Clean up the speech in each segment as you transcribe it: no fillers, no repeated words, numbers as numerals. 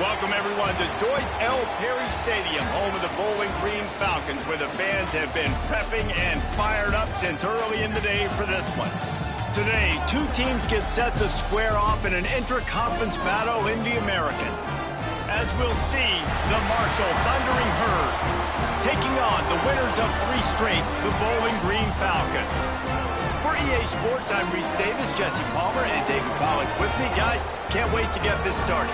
Welcome, everyone, to Dwight L. Perry Stadium, home of the Bowling Green Falcons, where the fans have been prepping and fired up since early in the day for this one. Today, two teams get set to square off in an intra-conference battle in the American. As we'll see, the Marshall Thundering Herd taking on the winners of 3 straight, the Bowling Green Falcons. For EA Sports, I'm Reese Davis, Jesse Palmer, and David Pollack with me. Guys, can't wait to get this started.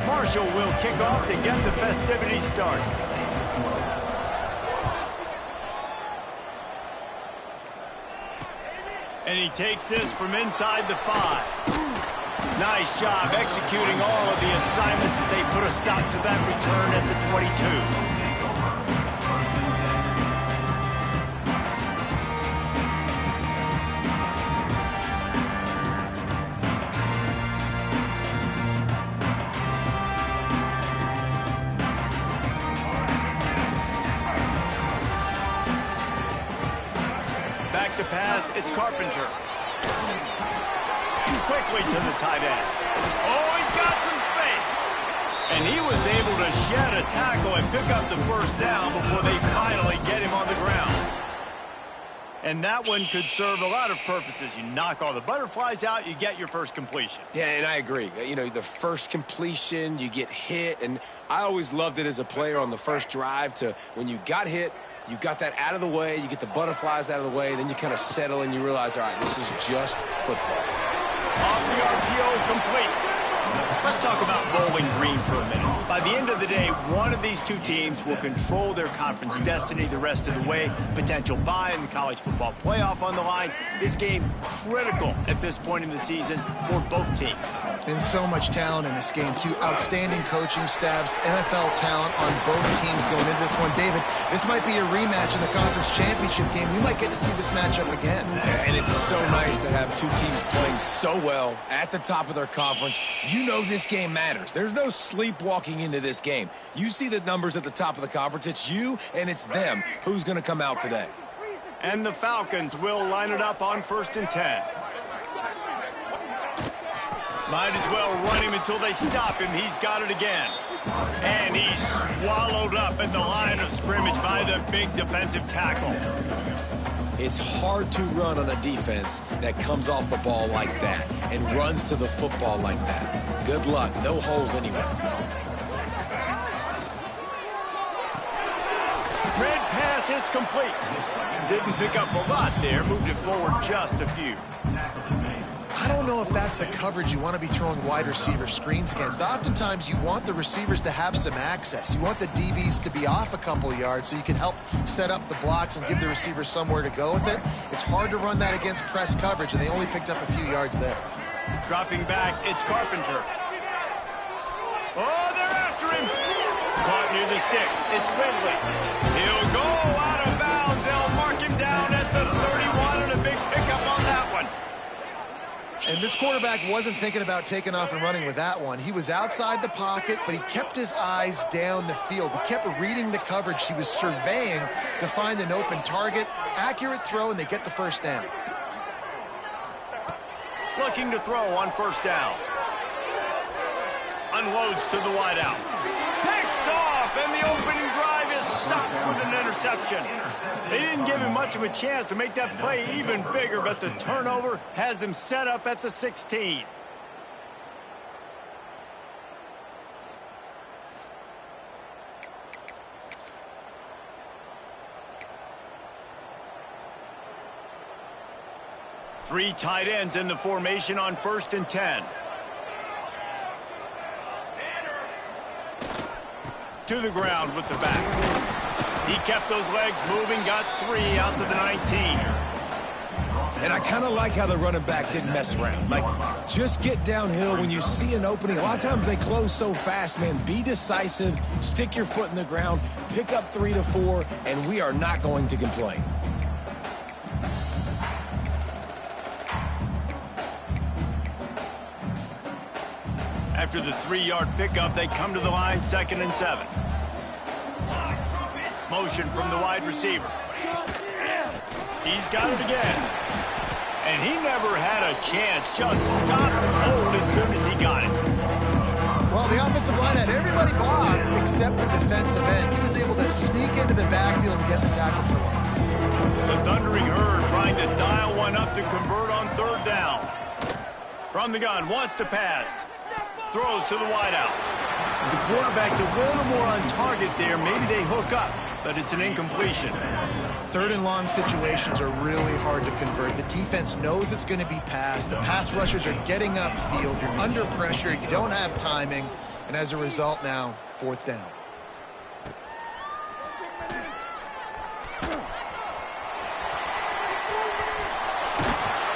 Marshall will kick off to get the festivities started. And he takes this from inside the 5. Nice job executing all of the assignments as they put a stop to that return at the 22. Back to pass, it's Carpenter. Quickly to the tight end. Oh, he's got some space. And he was able to shed a tackle and pick up the first down before they finally get him on the ground. And that one could serve a lot of purposes. You knock all the butterflies out, you get your first completion. Yeah, and I agree. You know, the first completion, you get hit, and I always loved it as a player on the first drive to when you got hit, you got that out of the way, you get the butterflies out of the way, then you kind of settle and you realize, all right, this is just football. Off the RPO, complete. Let's talk about Bowling Green for a minute. By the end of the day, one of these two teams will control their conference destiny the rest of the way. Potential bye in the college football playoff on the line. This game critical at this point in the season for both teams. And so much talent in this game, too. Outstanding coaching staffs, NFL talent on both teams going into this one. David, this might be a rematch in the conference championship game. We might get to see this matchup again. And it's so nice to have two teams playing so well at the top of their conference. You know this game matters. There's no sleepwalking into this game. You see the numbers at the top of the conference. It's you and it's them. Who's going to come out today? And the Falcons will line it up on 1st and 10. Might as well run him until they stop him. He's got it again. And he's swallowed up at the line of scrimmage by the big defensive tackle. It's hard to run on a defense that comes off the ball like that and runs to the football like that. Good luck. No holes anywhere. Red pass hits complete. Didn't pick up a lot there. Moved it forward just a few. I don't know if that's the coverage you want to be throwing wide receiver screens against. Oftentimes, you want the receivers to have some access. You want the DBs to be off a couple of yards so you can help set up the blocks and give the receiver somewhere to go with it. It's hard to run that against press coverage, and they only picked up a few yards there. Dropping back, it's Carpenter. Oh, they're after him. Caught near the sticks. It's Ridley. He'll go out of bounds. They'll mark him down at the 31, and a big pickup on that one. And this quarterback wasn't thinking about taking off and running with that one. He was outside the pocket, but he kept his eyes down the field. He kept reading the coverage. He was surveying to find an open target. Accurate throw, and they get the first down. Looking to throw on 1st down. Unloads to the wideout. Picked off, and the opening drive is stopped with an interception. They didn't give him much of a chance to make that play even bigger, but the turnover has him set up at the 16. Three tight ends in the formation on 1st and 10. To the ground with the back. He kept those legs moving, got 3 out to the 19. And I kind of like how the running back didn't mess around. Like, just get downhill when you see an opening. A lot of times they close so fast, man. Be decisive, stick your foot in the ground, pick up 3 to 4, and we are not going to complain. After the 3-yard pickup, they come to the line 2nd and 7. Motion from the wide receiver. He's got it again. And he never had a chance. Just stopped cold as soon as he got it. Well, the offensive line had everybody blocked except the defensive end. He was able to sneak into the backfield and get the tackle for loss. The Thundering Herd trying to dial one up to convert on 3rd down. From the gun, wants to pass. Throws to the wideout. The quarterback's a little more on target there. Maybe they hook up, but it's an incompletion. 3rd and long situations are really hard to convert. The defense knows it's going to be passed. The pass rushers are getting upfield. You're under pressure. You don't have timing. And as a result now, 4th down.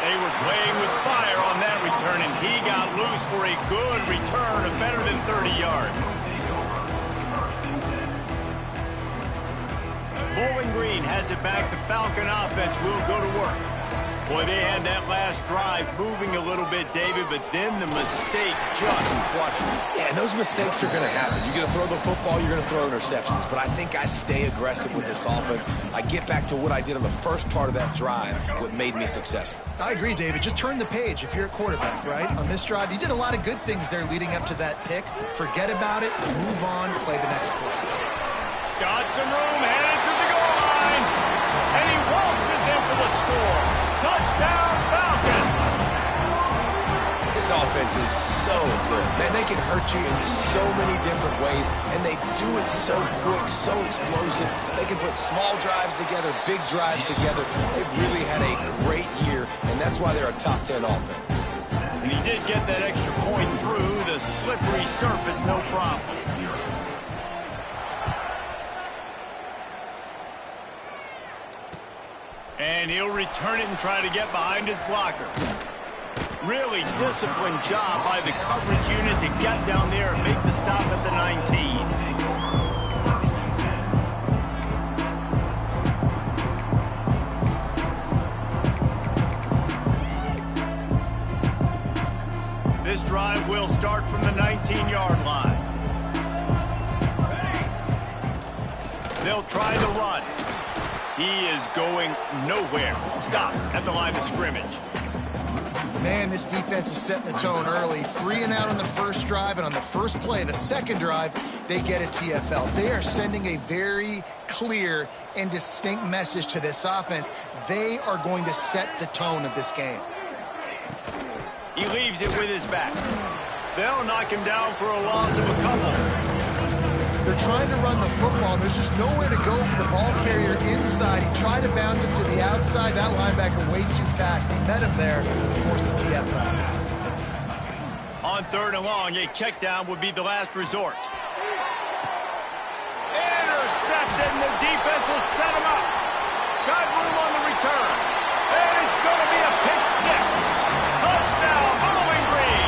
They were playing with fire on that return, and he got loose for a good return of better than 30 yards. Bowling Green has it back. The Falcon offense will go to work. Boy, they had that last drive moving a little bit, David, but then the mistake just crushed them. Yeah, and those mistakes are going to happen. You're going to throw the football, you're going to throw interceptions. But I think I stay aggressive with this offense. I get back to what I did on the first part of that drive, what made me successful. I agree, David. Just turn the page if you're a quarterback, right? On this drive, you did a lot of good things there leading up to that pick. Forget about it, move on, play the next play. Got some room, headed to the goal line, and he waltzes in for the score. Touchdown, Falcon! This offense is so good. Man, they can hurt you in so many different ways, and they do it so quick, so explosive. They can put small drives together, big drives together. They've really had a great year, and that's why they're a top 10 offense. And he did get that extra point through the slippery surface, no problem. And he'll return it and try to get behind his blocker. Really disciplined job by the coverage unit to get down there and make the stop at the 19. This drive will start from the 19-yard line. They'll try the run. He is going nowhere. Stop at the line of scrimmage. Man, this defense is setting the tone early. 3 and out on the first drive, and on the first play, the second drive, they get a TFL. They are sending a very clear and distinct message to this offense. They are going to set the tone of this game. He leaves it with his back. They'll knock him down for a loss of a couple. They're trying to run the football. There's just nowhere to go for the ball carrier inside. He tried to bounce it to the outside. That linebacker way too fast. He met him there and forced the TFL. On 3rd and long, a check down would be the last resort. Intercepted, and the defense has set him up. Got room on the return. And it's going to be a pick 6. Touchdown, Bowling Green.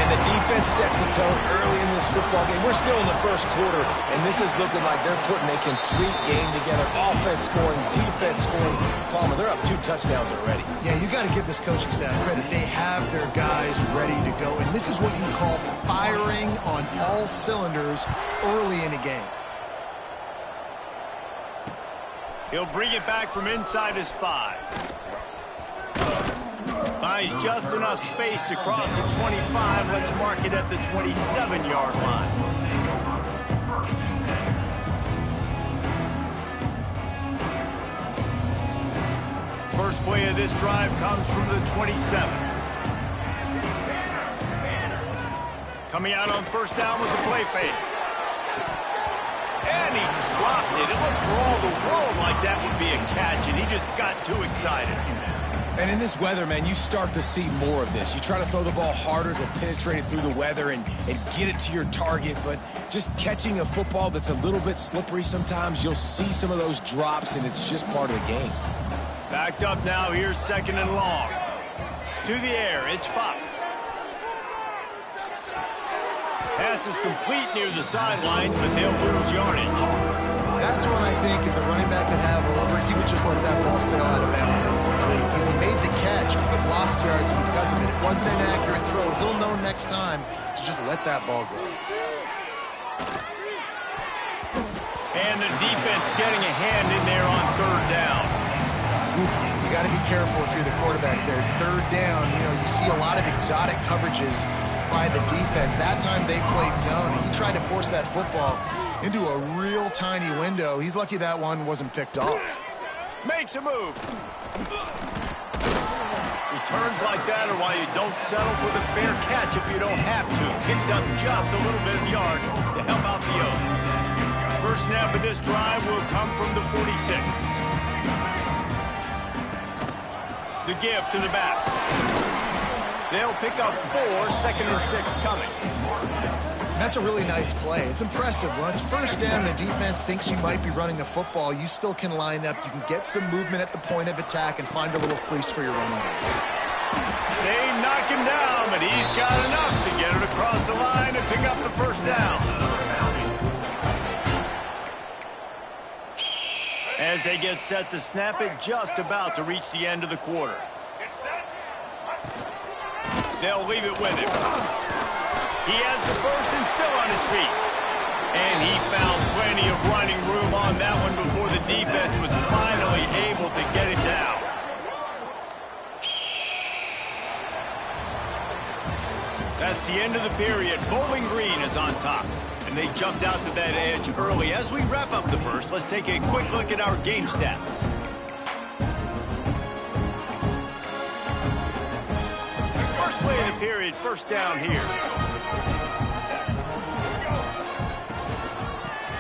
And the defense sets the tone early in this football game. We're still in the first quarter, and this is looking like they're putting a complete game together. Offense scoring, defense scoring. Palmer, they're up 2 touchdowns already. Yeah, you got to give this coaching staff credit. They have their guys ready to go, and this is what you call firing on all cylinders early in a game. He'll bring it back from inside his 5. Finds just enough space to cross the 25. Let's mark it at the 27-yard line. First play of this drive comes from the 27. Coming out on 1st down with the play fake. And he dropped it. It looked for all the world like that would be a catch, and he just got too excited. And in this weather, man, you start to see more of this. You try to throw the ball harder to penetrate it through the weather and get it to your target, but just catching a football that's a little bit slippery sometimes, you'll see some of those drops, and it's just part of the game. Backed up now, here's 2nd and long. To the air, it's Fox. Pass is complete near the sideline, but they'll lose yardage. That's when I think if the running back could have over, he would just let that ball sail out of bounds incomplete. Because he made the catch, but lost yards because of it. It wasn't an accurate throw. He'll know next time to just let that ball go. And the defense getting a hand in there on third down. Oof, you got to be careful if you're the quarterback there. Third down, you see a lot of exotic coverages by the defense. That time they played zone, and he tried to force that football into a real tiny window. He's lucky that one wasn't picked off. Makes a move. Returns like that are why you don't settle for the fair catch if you don't have to. Picks up just a little bit of yards to help out the O. First snap of this drive will come from the 46. The give to the back. They'll pick up 4, 2nd and 6 coming. That's a really nice play. It's impressive. When it's first down and the defense thinks you might be running the football, you still can line up. You can get some movement at the point of attack and find a little crease for your running back. They knock him down, but he's got enough to get it across the line and pick up the first down. As they get set to snap it, just about to reach the end of the quarter. They'll leave it with him. He has the first and still on his feet. And he found plenty of running room on that one before the defense was finally able to get it down. That's the end of the period. Bowling Green is on top. And they jumped out to that edge early. As we wrap up the first, let's take a quick look at our game stats. First play of the period, first down here.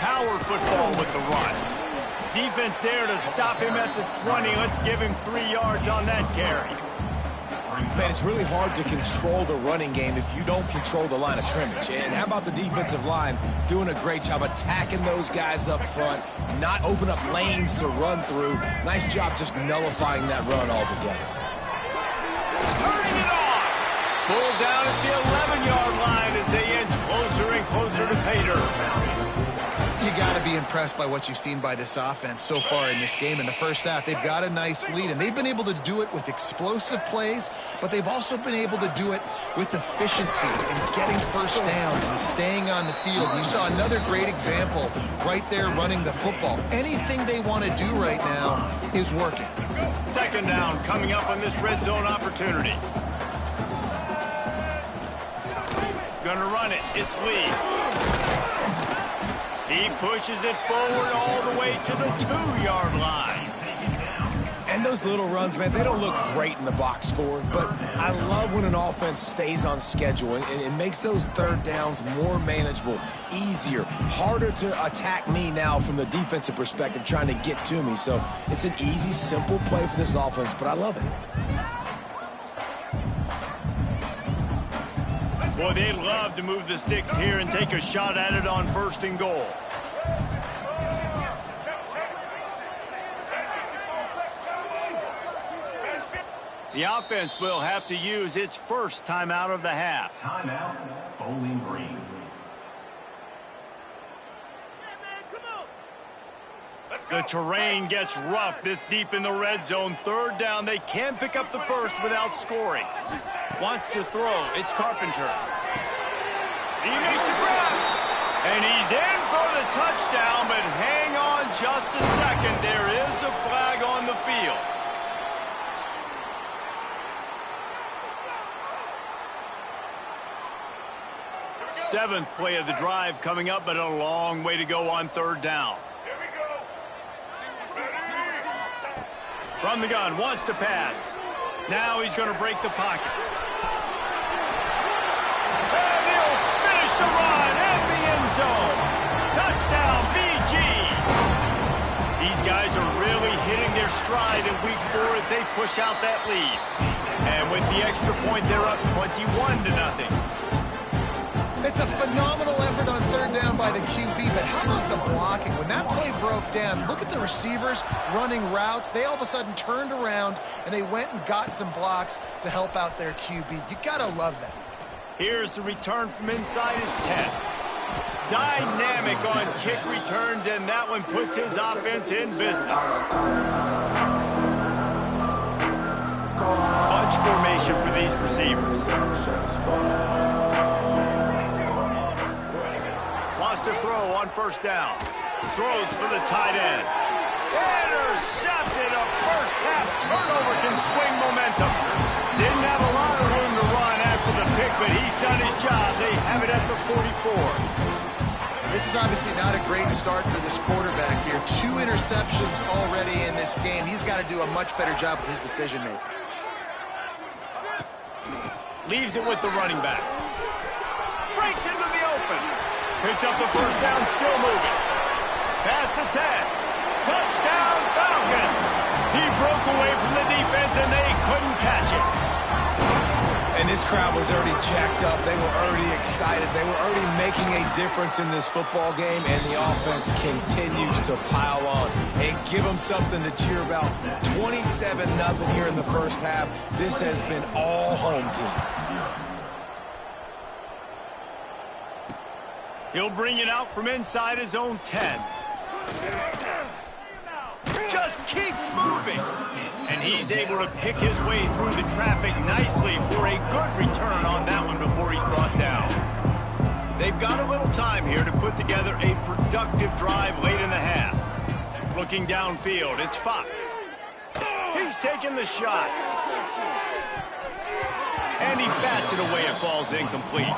Power football with the run. Defense there to stop him at the 20. Let's give him 3 yards on that carry. Man, it's really hard to control the running game if you don't control the line of scrimmage. And how about the defensive line doing a great job attacking those guys up front, not open up lanes to run through. Nice job just nullifying that run altogether. Turning it on. Pulled down at the 11-yard line as they inch closer and closer to pay dirt. You got to be impressed by what you've seen by this offense so far in this game. In the first half, they've got a nice lead, and they've been able to do it with explosive plays, but they've also been able to do it with efficiency and getting first downs and staying on the field. You saw another great example right there running the football. Anything they want to do right now is working. Second down coming up on this red zone opportunity. Gonna run it. It's Lee. He pushes it forward all the way to the 2-yard line. And those little runs, man, they don't look great in the box score, but I love when an offense stays on schedule, and it makes those third downs more manageable, easier, harder to attack me now from the defensive perspective trying to get to me. So it's an easy, simple play for this offense, but I love it. Boy, they love to move the sticks here and take a shot at it on 1st and goal. The offense will have to use its first timeout of the half. Timeout, Bowling Green. The terrain gets rough this deep in the red zone. Third down, they can pick up the first without scoring. Wants to throw, it's Carpenter. He makes a grab, and he's in for the touchdown, but hang on just a second. There is a flag on the field. Seventh play of the drive coming up, but a long way to go on third down. From the gun, wants to pass. Now he's going to break the pocket. And he'll finish the run at the end zone. Touchdown, BG. These guys are really hitting their stride in week 4 as they push out that lead. And with the extra point, they're up 21-0. It's a phenomenal effort on third down by the QB, but how about the blocking? When that play broke down, look at the receivers running routes. They all of a sudden turned around, and they went and got some blocks to help out their QB. You got to love that. Here's the return from inside his 10. Dynamic on kick returns, and that one puts his offense in business. Bunch formation for these receivers. Wants to throw on first down. Throws for the tight end. Intercepted. A first half turnover can swing momentum. Didn't have a lot of room to run after the pick, but he's done his job. They have it at the 44. This is obviously not a great start for this quarterback here. 2 interceptions already in this game. He's got to do a much better job with his decision-making. Leaves it with the running back. Breaks into the open. Picks up the first down, still moving. Past the 10. Touchdown, Falcons. He broke away from the defense, and they couldn't catch it. And this crowd was already jacked up. They were already excited. They were already making a difference in this football game, and the offense continues to pile on and give them something to cheer about. 27-0 here in the first half. This has been all home team. He'll bring it out from inside his own 10. Just keeps moving. And he's able to pick his way through the traffic nicely for a good return on that one before he's brought down. They've got a little time here to put together a productive drive late in the half. Looking downfield, it's Fox. He's taking the shot. And he bats it away. It falls incomplete.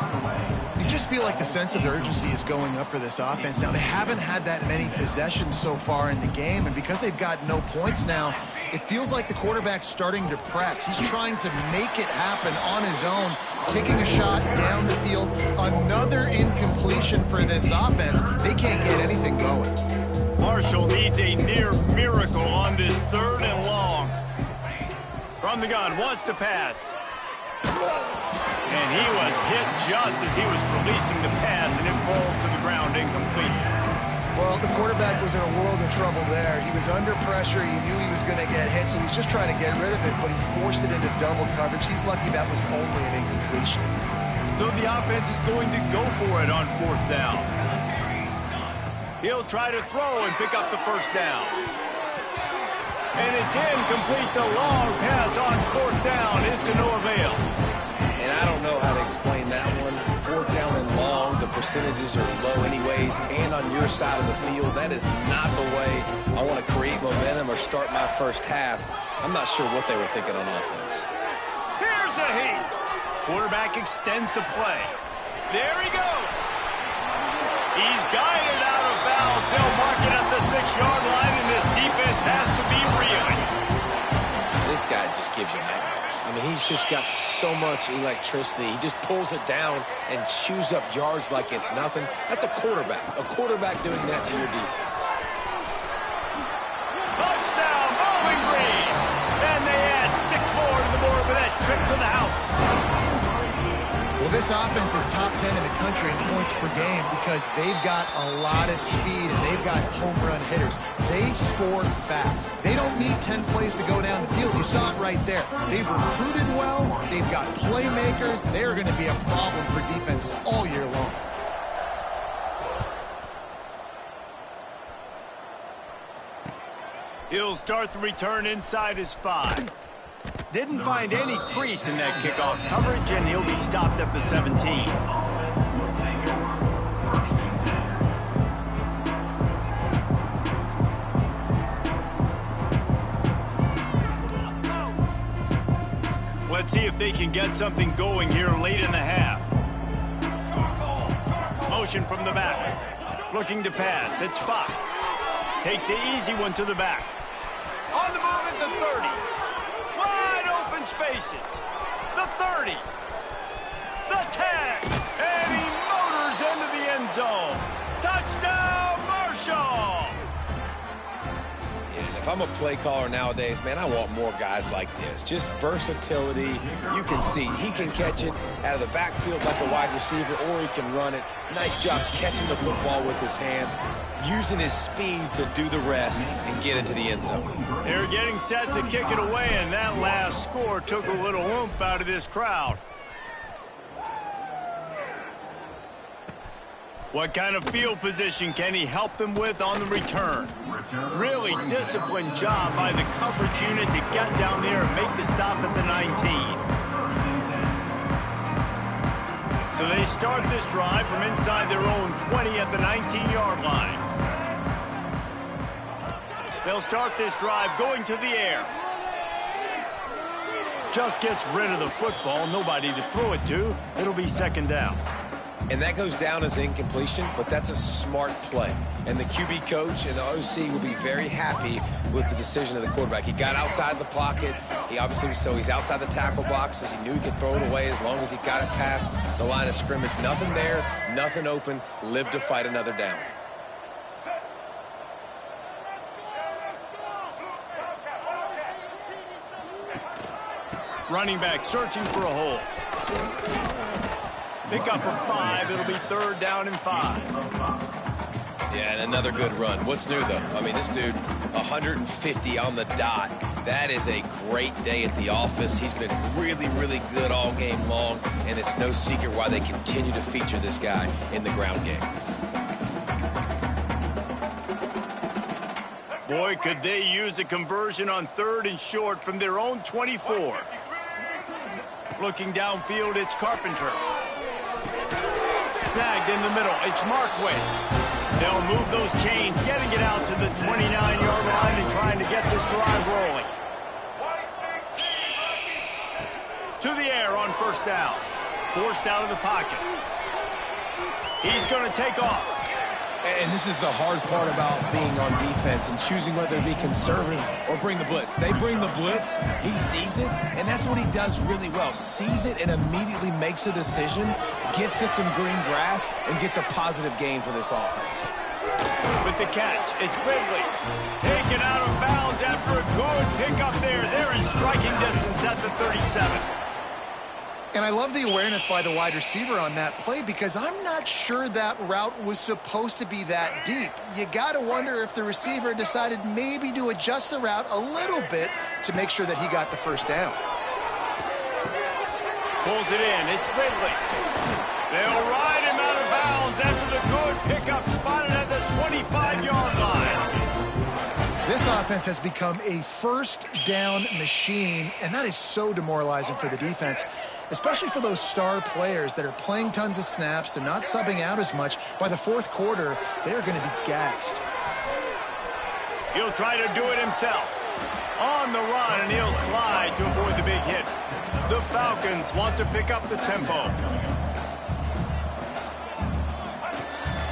You just feel like the sense of urgency is going up for this offense. Now, they haven't had that many possessions so far in the game, and because they've got no points now, it feels like the quarterback's starting to press. He's trying to make it happen on his own, taking a shot down the field. Another incompletion for this offense. They can't get anything going. Marshall needs a near miracle on this 3rd and long. From the gun, wants to pass. And he was hit just as he was releasing the pass, and it falls to the ground incomplete. Well, the quarterback was in a world of trouble there. He was under pressure. He knew he was going to get hit, so he's just trying to get rid of it, but he forced it into double coverage. He's lucky that was only an incompletion. So the offense is going to go for it on 4th down. He'll try to throw and pick up the first down. And it's incomplete. The long pass on 4th down is to no avail. And I don't know how to explain that one. 4th down and long, the percentages are low anyways, and on your side of the field, that is not the way I want to create momentum or start my first half. I'm not sure what they were thinking on offense. Here's a heat. Quarterback extends the play. There he goes. He's guided out of bounds. They'll mark it at the 6-yard line, and this defense has to be reeling. This guy just gives you nightmares. I mean, he's just got so much electricity. He just pulls it down and chews up yards like it's nothing. That's a quarterback. A quarterback doing that to your defense. Touchdown, Bowling Green. And they add 6 more to the board with that trip to the house. Well, this offense is top 10 in the country in points per game because they've got a lot of speed and they've got home run hitters. They score fast. They don't need 10 plays to go down the field. You saw it right there. They've recruited well. They've got playmakers. They're going to be a problem for defenses all year long. He'll start the return inside his 5. Didn't find any crease in that kickoff coverage, and he'll be stopped at the 17. Let's see if they can get something going here late in the half. Motion from the back. Looking to pass. It's Fox. Takes the easy one to the back. On the move at the 30. Wide open spaces. The 30. The 10. And he motors into the end zone. Touchdown, Marshall. And if I'm a play caller nowadays, man, I want more guys like this. Just versatility. You can see he can catch it out of the backfield like a wide receiver, or he can run it. Nice job catching the football with his hands, using his speed to do the rest and get into the end zone. They're getting set to kick it away, and that last score took a little oomph out of this crowd. What kind of field position can he help them with on the return? Really disciplined job by the coverage unit to get down there and make the stop at the 19. So they start this drive from inside their own 20 at the 19-yard line. They'll start this drive going to the air. Just gets rid of the football, nobody to throw it to. It'll be second down. And that goes down as incompletion, but that's a smart play. And the QB coach and the OC will be very happy with the decision of the quarterback. He got outside the pocket. He obviously was he's outside the tackle boxes. He knew he could throw it away as long as he got it past the line of scrimmage. Nothing there, nothing open. Live to fight another down. Running back searching for a hole. Pick up a 5. It'll be third down and 5. Yeah, and another good run. What's new, though? I mean, this dude, 150 on the dot. That is a great day at the office. He's been really, really good all game long, and it's no secret why they continue to feature this guy in the ground game. Boy, could they use a conversion on third and short from their own 24. Looking downfield, it's Carpenter. Snagged in the middle, it's Markway. They'll move those chains, getting it out to the 29-yard line and trying to get this drive rolling. To the air on first down. Forced out of the pocket. He's going to take off. And this is the hard part about being on defense and choosing whether to be conservative or bring the blitz. They bring the blitz, he sees it, and that's what he does really well. Sees it and immediately makes a decision, gets to some green grass, and gets a positive gain for this offense. With the catch, it's Ridley. Taken out of bounds after a good pickup there. They're in striking distance at the 37. And I love the awareness by the wide receiver on that play because I'm not sure that route was supposed to be that deep. You got to wonder if the receiver decided maybe to adjust the route a little bit to make sure that he got the first down. Pulls it in. It's Ridley. They'll ride him out of bounds after the good pickup spotted at the 25-yard line. This offense has become a first down machine, and that is so demoralizing for the defense, especially for those star players that are playing tons of snaps. They're not subbing out as much. By the fourth quarter, they're going to be gassed. He'll try to do it himself. On the run, and he'll slide to avoid the big hit. The Falcons want to pick up the tempo.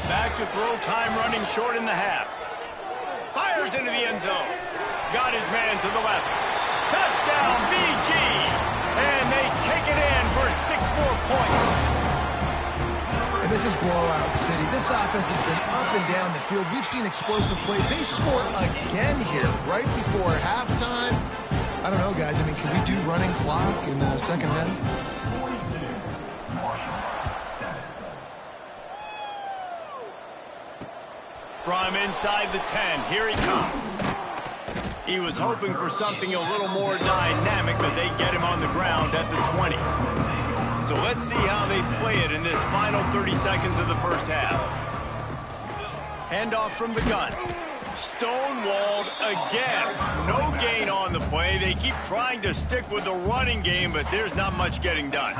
Back to throw time, running short in the half. Fires into the end zone. Got his man to the left. Touchdown, BG! And they take it in for 6 more points. And this is blowout city. This offense has been up and down the field. We've seen explosive plays. They score again here right before halftime. I don't know, guys. I mean, can we do running clock in the second half? From inside the 10, here he comes. He was hoping for something a little more dynamic, but they get him on the ground at the 20. So let's see how they play it in this final 30 seconds of the first half. Handoff from the gun. Stonewalled again. No gain on the play. They keep trying to stick with the running game, but there's not much getting done.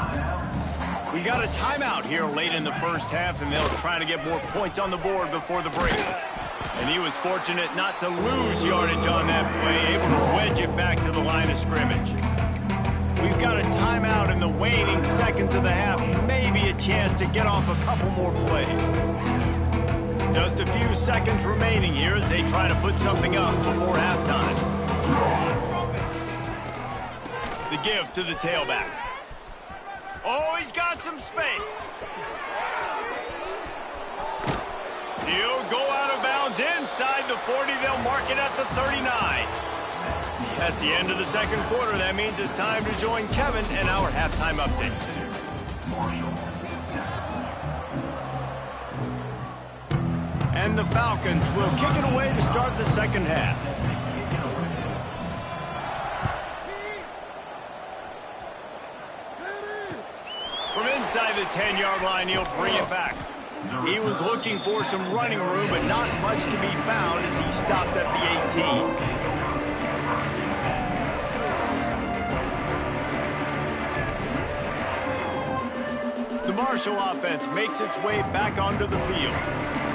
We got a timeout here late in the first half, and they'll try to get more points on the board before the break. And he was fortunate not to lose yardage on that play, able to wedge it back to the line of scrimmage. We've got a timeout in the waning seconds of the half, maybe a chance to get off a couple more plays. Just a few seconds remaining here as they try to put something up before halftime. The give to the tailback. Oh, he's got some space. He'll go out of bounds inside the 40. They'll mark it at the 39. That's the end of the second quarter. That means it's time to join Kevin and our halftime update. And the Falcons will kick it away to start the second half. From inside the 10-yard line, he'll bring it back. He was looking for some running room, but not much to be found as he stopped at the 18. The Marshall offense makes its way back onto the field.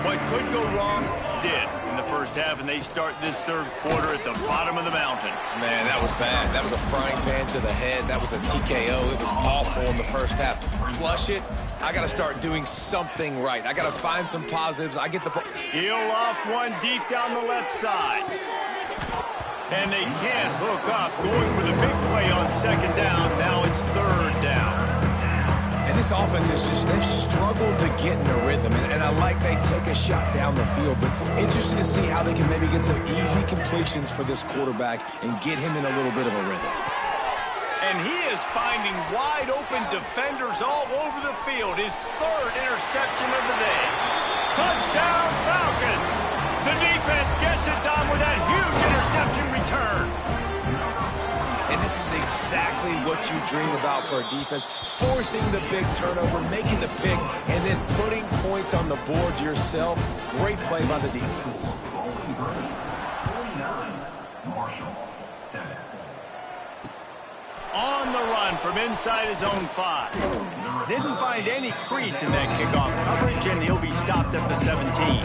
What could go wrong did in the first half, and they start this third quarter at the bottom of the mountain. Man, that was bad. That was a frying pan to the head. That was a TKO. It was awful in the first half. Flush it. I got to start doing something right. I got to find some positives. I get the... He'll off one deep down the left side. And they can't hook up. Going for the big play on second down. Now it's third down. And this offense is just, they've struggled to get in a rhythm. And I like they take a shot down the field, but interesting to see how they can maybe get some easy completions for this quarterback and get him in a little bit of a rhythm. And he is finding wide open defenders all over the field. His third interception of the day. Touchdown Falcons! The defense gets it done with that huge interception return. And this is exactly what you dream about for a defense. Forcing the big turnover, making the pick, and then putting points on the board yourself. Great play by the defense. 49, Marshall, 7. On the run from inside his own 5. Didn't find any crease in that kickoff coverage, and he'll be stopped at the 17.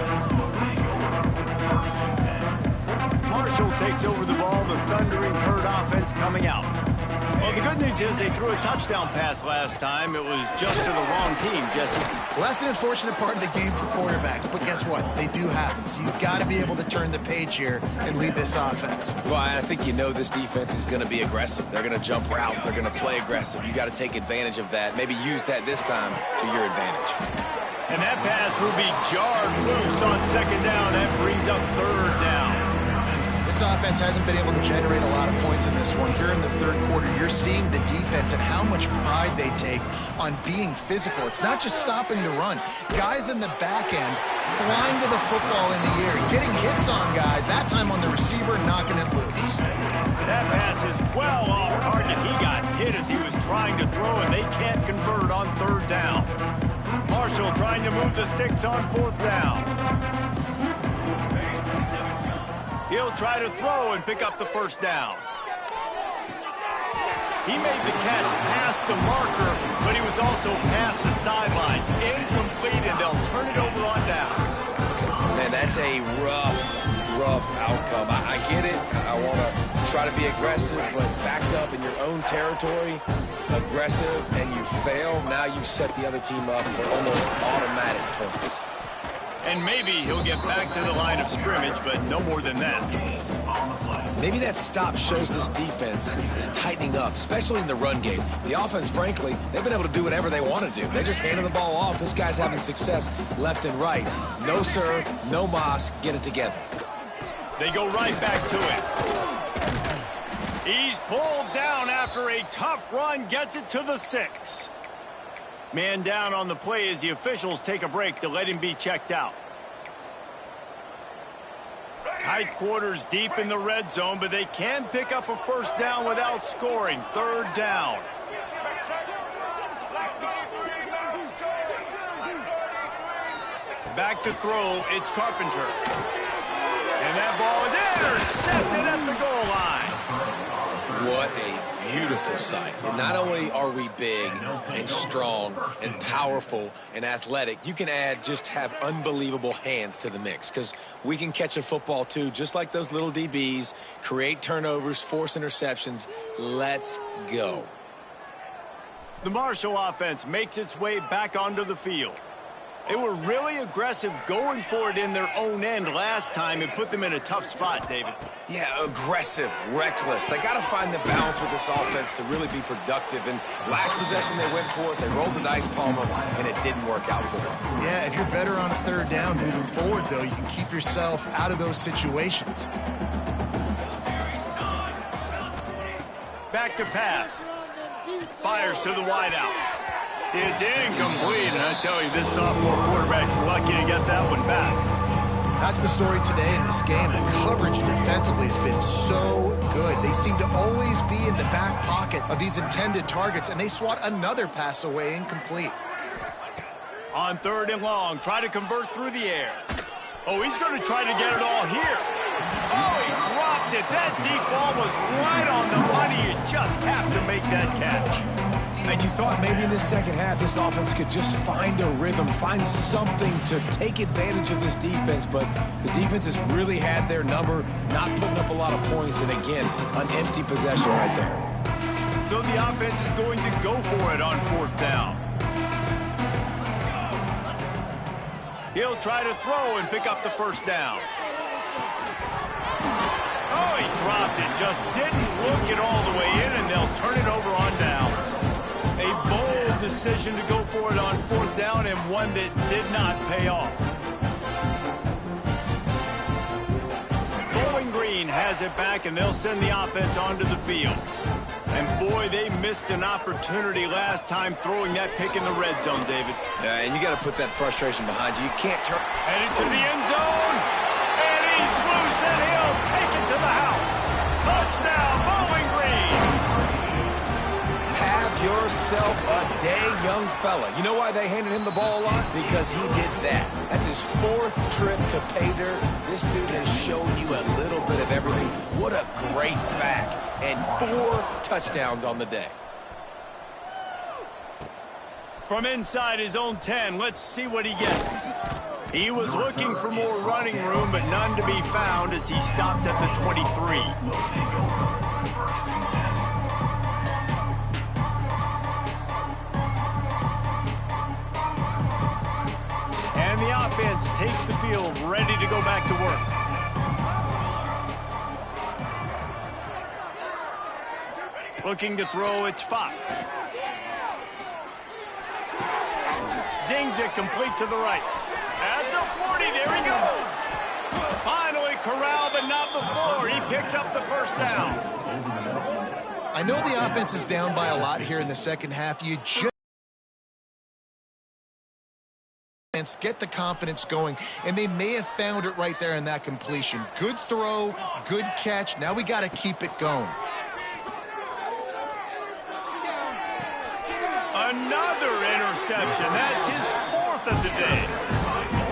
Marshall takes over the ball, the thundering herd offense coming out. Well, the good news is they threw a touchdown pass last time. It was just to the wrong team, Jesse. Well, that's an unfortunate part of the game for quarterbacks, but guess what? They do happen. So you've got to be able to turn the page here and lead this offense. Well, I think you know this defense is going to be aggressive. They're going to jump routes. They're going to play aggressive. You got to take advantage of that. Maybe use that this time to your advantage. And that pass will be jarred loose on second down. That brings up third down. This offense hasn't been able to generate a lot of points in this one. Here in the third quarter, you're seeing the defense and how much pride they take on being physical. It's not just stopping the run. Guys in the back end flying to the football in the air, getting hits on guys, that time on the receiver, knocking it loose. That pass is well off target. He got hit as he was trying to throw, and they can't convert on third down. Marshall trying to move the sticks on fourth down. He'll try to throw and pick up the first down. He made the catch past the marker, but he was also past the sidelines. Incomplete, and they'll turn it over on downs. Man, that's a rough outcome. I get it. I want to try to be aggressive, but backed up in your own territory, aggressive, and you fail. Now you set the other team up for almost automatic points. And maybe he'll get back to the line of scrimmage, but no more than that. Maybe that stop shows this defense is tightening up, especially in the run game. The offense, frankly, they've been able to do whatever they want to do. They're just handing the ball off. This guy's having success left and right. No sir, no mas, get it together. They go right back to it. He's pulled down after a tough run, gets it to the 6. Man down on the play as the officials take a break to let him be checked out. Tight quarters deep in the red zone, but they can pick up a first down without scoring. Third down. Back to throw, it's Carpenter. And that ball is intercepted at the goal line. What a beautiful sight. And not only are we big and strong and powerful and athletic, you can just have unbelievable hands to the mix, because we can catch a football too, just like those little DBs, create turnovers, force interceptions. Let's go. The Marshall offense makes its way back onto the field. They were really aggressive going for it in their own end last time. It put them in a tough spot, David. Yeah, aggressive, reckless. They got to find the balance with this offense to really be productive. And last possession they went for it. They rolled the dice, Palmer, and it didn't work out for them. Yeah, if you're better on a third down moving forward, though, you can keep yourself out of those situations. Back to pass. Fires to the wideout. It's incomplete, and I tell you, this sophomore quarterback's lucky to get that one back. That's the story today in this game. The coverage defensively has been so good. They seem to always be in the back pocket of these intended targets, and they swat another pass away incomplete. On 3rd and long, try to convert through the air. Oh, he's going to try to get it all here. Oh, he dropped it. That deep ball was right on the money. You just have to make that catch. And you thought maybe in the second half this offense could just find a rhythm, find something to take advantage of this defense, but the defense has really had their number, not putting up a lot of points, and again, an empty possession right there. So the offense is going to go for it on 4th down. He'll try to throw and pick up the 1st down. Oh, he dropped it. Just didn't look it all the way in, and they'll turn it over on downs. A bold decision to go for it on 4th down, and one that did not pay off. Bowling Green has it back, and they'll send the offense onto the field. And boy, they missed an opportunity last time throwing that pick in the red zone, David. Yeah, and you got to put that frustration behind you. You can't turn. Headed to the end zone, and he's loose, and he'll take it to the house. Touchdown, Bowling Green. Have yourself a day, young fella. You know why they handed him the ball a lot? Because he did that. That's his 4th trip to pay dirt. This dude has shown you a little bit of everything. What a great back. And 4 touchdowns on the day. From inside his own 10, let's see what he gets. He was looking for more running room, but none to be found as he stopped at the 23. And the offense takes the field, ready to go back to work. Looking to throw, it's Fox. Zings it complete to the right. At the 40, there he goes. Finally corralled, but not before. He picks up the 1st down. I know the offense is down by a lot here in the second half. You just get the confidence going, and they may have found it right there in that completion. Good throw, good catch. Now we got to keep it going. Another interception. That's his 4th of the day.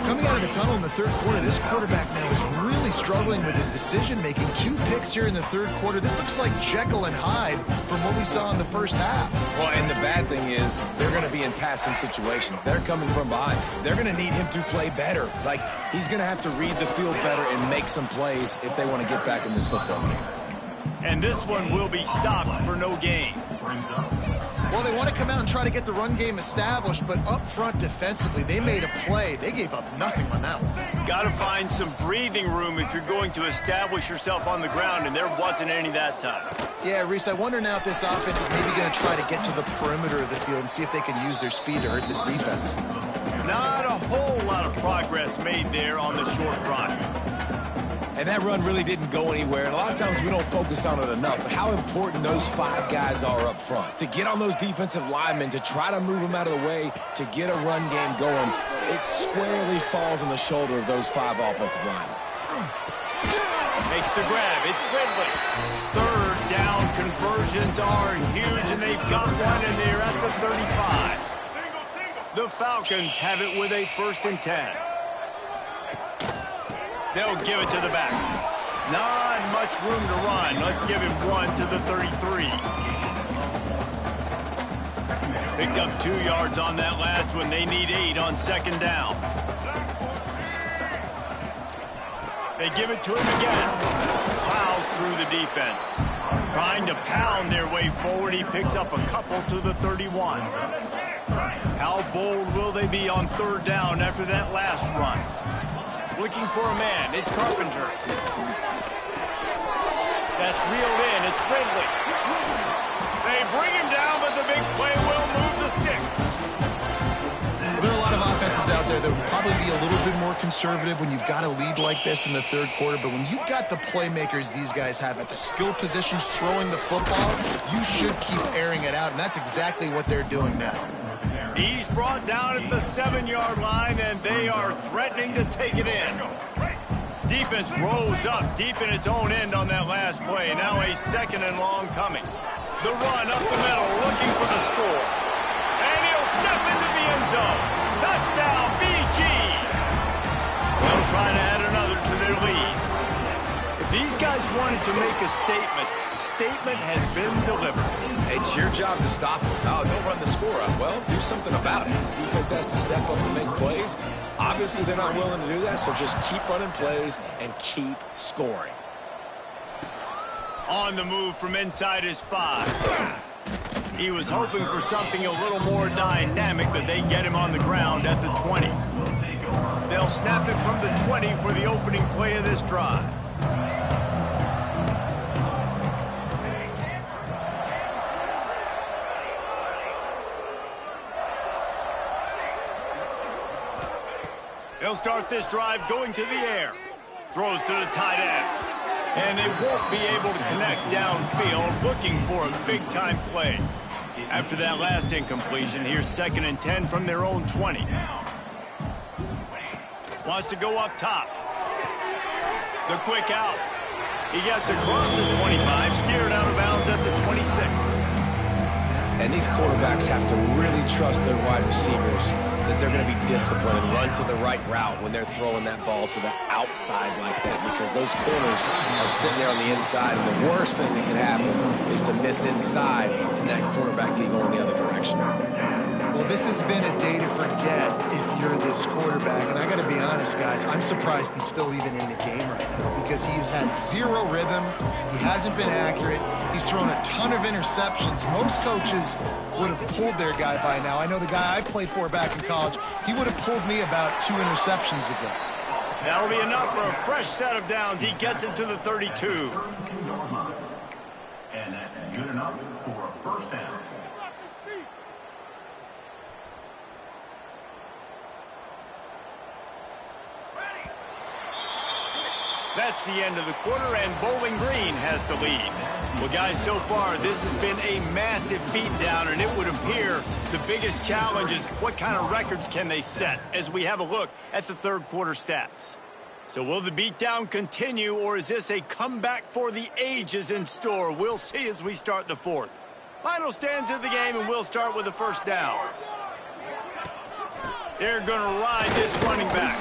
Coming out of the tunnel in the 3rd quarter, this quarterback now is really struggling with his decision-making. 2 picks here in the 3rd quarter. This looks like Jekyll and Hyde from what we saw in the 1st half. Well, and the bad thing is they're going to be in passing situations. They're coming from behind. They're going to need him to play better. Like, he's going to have to read the field better and make some plays if they want to get back in this football game. And this one will be stopped for no gain. Well, they want to come out and try to get the run game established, but up front defensively, they made a play. They gave up nothing on that one. Got to find some breathing room if you're going to establish yourself on the ground, and there wasn't any that time. Yeah, Reese, I wonder now if this offense is maybe going to try to get to the perimeter of the field and see if they can use their speed to hurt this defense. Not a whole lot of progress made there on the short run. And that run really didn't go anywhere. And a lot of times we don't focus on it enough. But how important those 5 guys are up front. To get on those defensive linemen, to try to move them out of the way, to get a run game going, it squarely falls on the shoulder of those 5 offensive linemen. Makes the grab. It's Gridley. 3rd down conversions are huge, and they've got one, and they're at the 35. The Falcons have it with a 1st and 10. They'll give it to the back. Not much room to run. Let's give him one to the 33. Picked up 2 yards on that last one. They need 8 on 2nd down. They give it to him again. Plows through the defense. Trying to pound their way forward. He picks up a couple to the 31. How bold will they be on 3rd down after that last run? Looking for a man. It's Carpenter. That's reeled in. It's Gridley. They bring him down, but the big play will move the sticks. Well, there are a lot of offenses out there that would probably be a little bit more conservative when you've got a lead like this in the 3rd quarter. But when you've got the playmakers these guys have at the skill positions throwing the football, you should keep airing it out. And that's exactly what they're doing now. He's brought down at the 7-yard line, and they are threatening to take it in. Defense rose up deep in its own end on that last play. Now a 2nd and long coming. The run up the middle, looking for the score. And he'll step into the end zone. Touchdown! These guys wanted to make a statement. Statement has been delivered. It's your job to stop it. Oh, don't run the score up. Well, do something about it. Defense has to step up and make plays. Obviously, they're not willing to do that, so just keep running plays and keep scoring. On the move from inside his 5. He was hoping for something a little more dynamic, but they get him on the ground at the 20. They'll snap it from the 20 for the opening play of this drive. They'll start this drive going to the air. Throws to the tight end. And they won't be able to connect downfield, looking for a big-time play. After that last incompletion, here's 2nd and 10 from their own 20. Wants to go up top. The quick out. He gets across the 25, steered out of bounds at the 26. And these quarterbacks have to really trust their wide receivers that they're going to be disciplined and run to the right route when they're throwing that ball to the outside like that, because those corners are sitting there on the inside, and the worst thing that could happen is to miss inside and that quarterback can go in the other direction. Well, this has been a day to forget if you're this quarterback. And I got to be honest, guys, I'm surprised he's still even in the game right now because he's had zero rhythm. He hasn't been accurate. He's thrown a ton of interceptions. Most coaches would have pulled their guy by now. I know the guy I played for back in college, he would have pulled me about 2 interceptions ago. That'll be enough for a fresh set of downs. He gets it to the 32. And that's good enough for a first down. That's the end of the quarter, and Bowling Green has the lead. Well, guys, so far, this has been a massive beatdown, and it would appear the biggest challenge is what kind of records can they set as we have a look at the third quarter stats. So will the beatdown continue, or is this a comeback for the ages in store? We'll see as we start the fourth. Final stands of the game, and we'll start with the first down. They're going to ride this running back.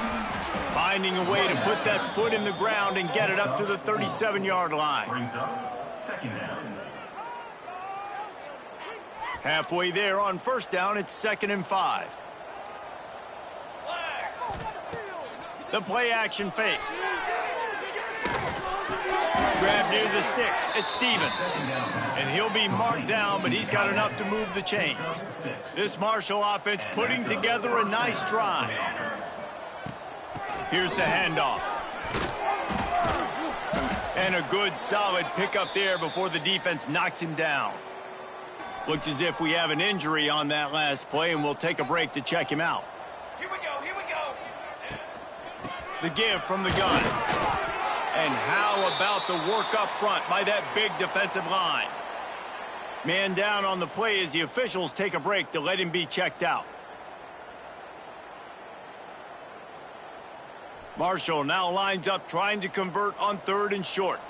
Finding a way to put that foot in the ground and get it up to the 37-yard line. Brings up 2nd down. Halfway there on first down, it's 2nd and 5. The play action fake. Grab near the sticks. It's Stevens. And he'll be marked down, but he's got enough to move the chains. This Marshall offense putting together a nice drive. Here's the handoff. And a good, solid pickup there before the defense knocks him down. Looks as if we have an injury on that last play, and we'll take a break to check him out. Here we go. The give from the gun. And how about the work up front by that big defensive line? Man down on the play as the officials take a break to let him be checked out. Marshall now lines up trying to convert on 3rd and short.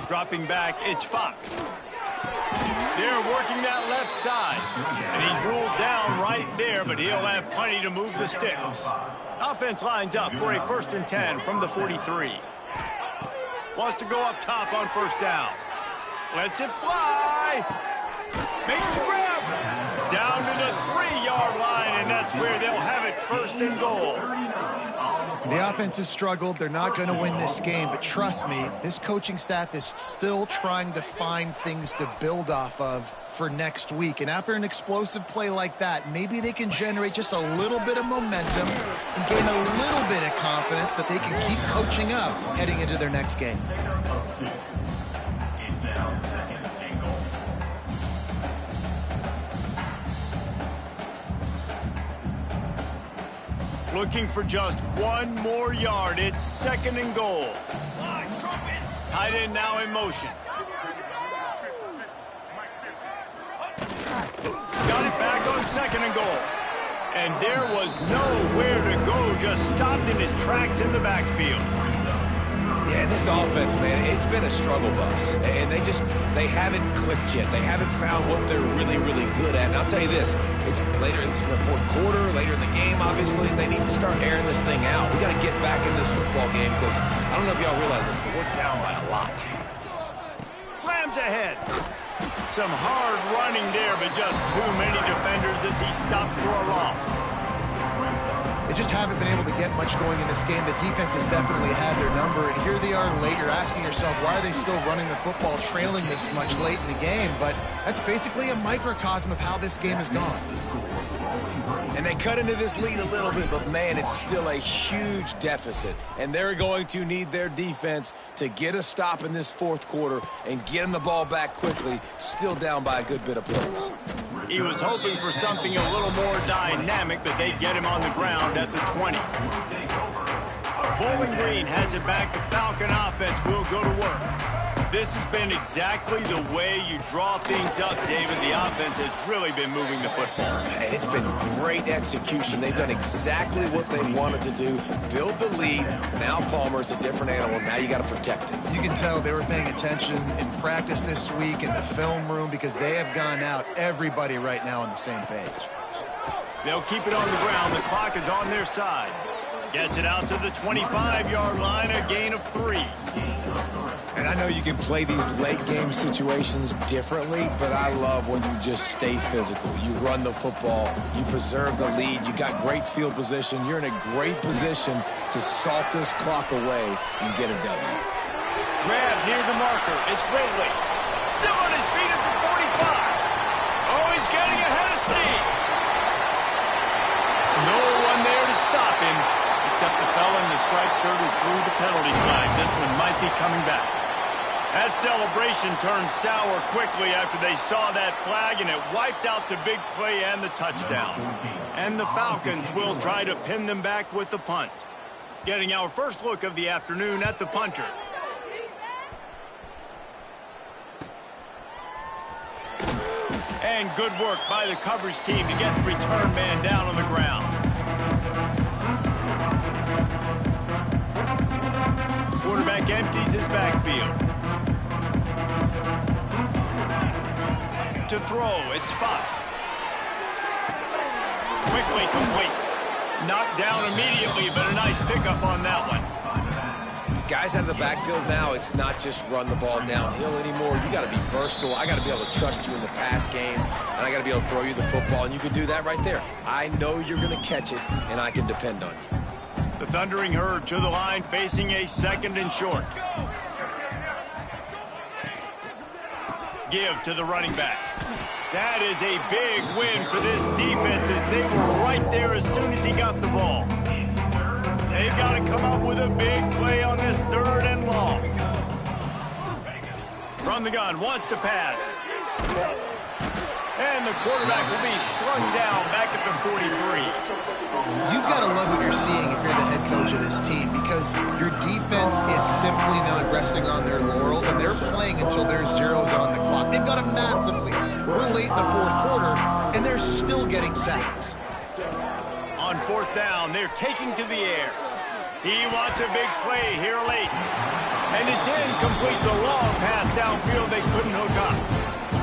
Dropping back, it's Fox. They're working that left side. And he's ruled down right there, but he'll have plenty to move the sticks. Offense lines up for a 1st and 10 from the 43. Wants to go up top on first down. Lets it fly. Makes the grab. Down to the 3-yard line, and that's where they'll have it 1st and goal. The offense has struggled. They're not going to win this game, but trust me, this coaching staff is still trying to find things to build off of for next week. And after an explosive play like that, maybe they can generate just a little bit of momentum and gain a little bit of confidence that they can keep coaching up heading into their next game. It's now 2nd and goal. Looking for just 1 more yard. It's 2nd and goal. Tight end now in motion. Got it back on 2nd and goal. And there was nowhere to go, just stopped in his tracks in the backfield. Yeah, and this offense, man, it's been a struggle bus. And they haven't clicked yet. They haven't found what they're really, really good at. And I'll tell you this, it's later in the fourth quarter, later in the game, obviously. They need to start airing this thing out. We got to get back in this football game because I don't know if y'all realize this, but we're down by a lot. Slams ahead. Some hard running there, but just too many defenders as he stopped for a loss. They just haven't been able to get much going in this game. The defense has definitely had their number, and here they are late. You're asking yourself, why are they still running the football, trailing this much late in the game? But that's basically a microcosm of how this game has gone. And they cut into this lead a little bit, but, man, it's still a huge deficit. And they're going to need their defense to get a stop in this fourth quarter and get them the ball back quickly, still down by a good bit of points. He was hoping for something a little more dynamic, but they get him on the ground at the 20. Bowling Green has it back. The Falcon offense will go to work. This has been exactly the way you draw things up, David. The offense has really been moving the football. And it's been great execution. They've done exactly what they wanted to do, build the lead. Now Palmer's a different animal. Now you got to protect it. You can tell they were paying attention in practice this week in the film room because they have gone out, everybody right now on the same page. They'll keep it on the ground. The clock is on their side. Gets it out to the 25-yard line, a gain of 3. And I know you can play these late game situations differently, but I love when you just stay physical. You run the football, you preserve the lead, you got great field position. You're in a great position to salt this clock away and get a W. Grab near the marker. It's Greatly. Still on his feet at the 45. Oh, he's getting ahead of steam. No one there to stop him, except the fella in the striped shirt who threw the penalty flag. This one might be coming back. That celebration turned sour quickly after they saw that flag, and it wiped out the big play and the touchdown. And the Falcons will try to pin them back with the punt. Getting our first look of the afternoon at the punter. And good work by the coverage team to get the return man down on the ground. Quarterback empties his backfield. To throw, it's Fox. Quickly complete. Knocked down immediately, but a nice pickup on that one. Guys out of the backfield now, it's not just run the ball downhill anymore. You got to be versatile. I got to be able to trust you in the pass game, and I got to be able to throw you the football, and you can do that right there. I know you're going to catch it, and I can depend on you. The Thundering Herd to the line, facing a 2nd and short. Give to the running back. That is a big win for this defense as they were right there as soon as he got the ball. They've got to come up with a big play on this 3rd and long. From the gun, wants to pass. And the quarterback will be slung down back at the 43. You've got to love what you're seeing if you're the head coach of this team because your defense is simply not resting on their laurels, and they're playing until there's zeros on the clock. They've got a massive lead. We're late in the 4th quarter, and they're still getting sacks. On 4th down, they're taking to the air. He wants a big play here late. And it's incomplete. The long pass downfield they couldn't hook up.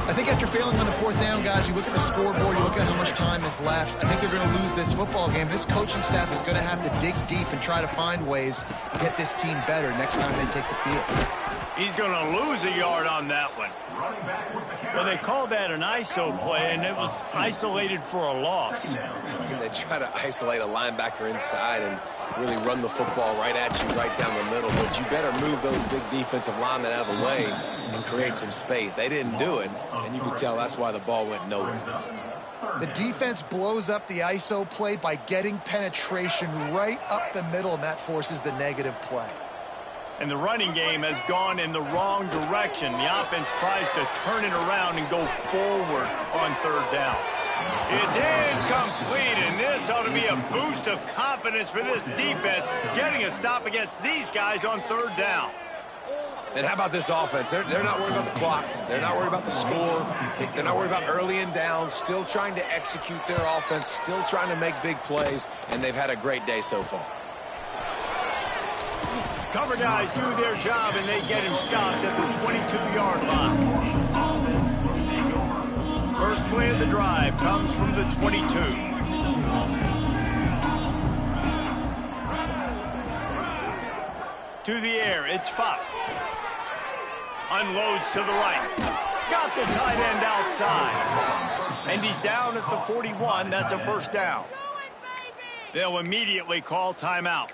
I think after failing on the 4th down, guys, you look at the scoreboard, you look at how much time is left. I think they're going to lose this football game. This coaching staff is going to have to dig deep and try to find ways to get this team better next time they take the field. He's going to lose a yard on that one. Well, they called that an ISO play, and it was isolated for a loss. And they try to isolate a linebacker inside and really run the football right at you, right down the middle. But you better move those big defensive linemen out of the way and create some space. They didn't do it, and you could tell that's why the ball went nowhere. The defense blows up the ISO play by getting penetration right up the middle, and that forces the negative play. And the running game has gone in the wrong direction. The offense tries to turn it around and go forward on 3rd down. It's incomplete, and this ought to be a boost of confidence for this defense, getting a stop against these guys on 3rd down. And how about this offense? They're not worried about the clock. They're not worried about the score. They're not worried about early and down. Still trying to execute their offense, still trying to make big plays, and they've had a great day so far. Cover guys do their job, and they get him stopped at the 22-yard line. First play of the drive comes from the 22. To the air, it's Fox. Unloads to the right. Got the tight end outside. And he's down at the 41. That's a first down. They'll immediately call timeout.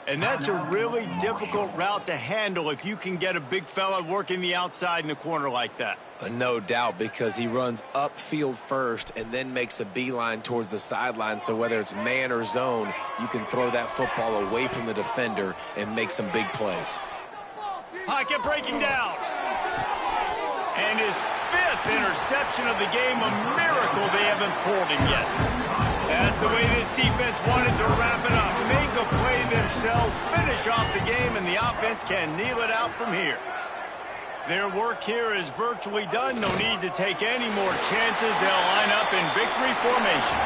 And that's a really difficult route to handle if you can get a big fella working the outside in the corner like that. No doubt, because he runs upfield first and then makes a beeline towards the sideline. So whether it's man or zone, you can throw that football away from the defender and make some big plays. Pocket breaking down. And his 5th interception of the game, a miracle they haven't pulled him yet. That's the way this defense wanted to wrap it up. Make a play themselves, finish off the game, and the offense can kneel it out from here. Their work here is virtually done. No need to take any more chances. They'll line up in victory formation.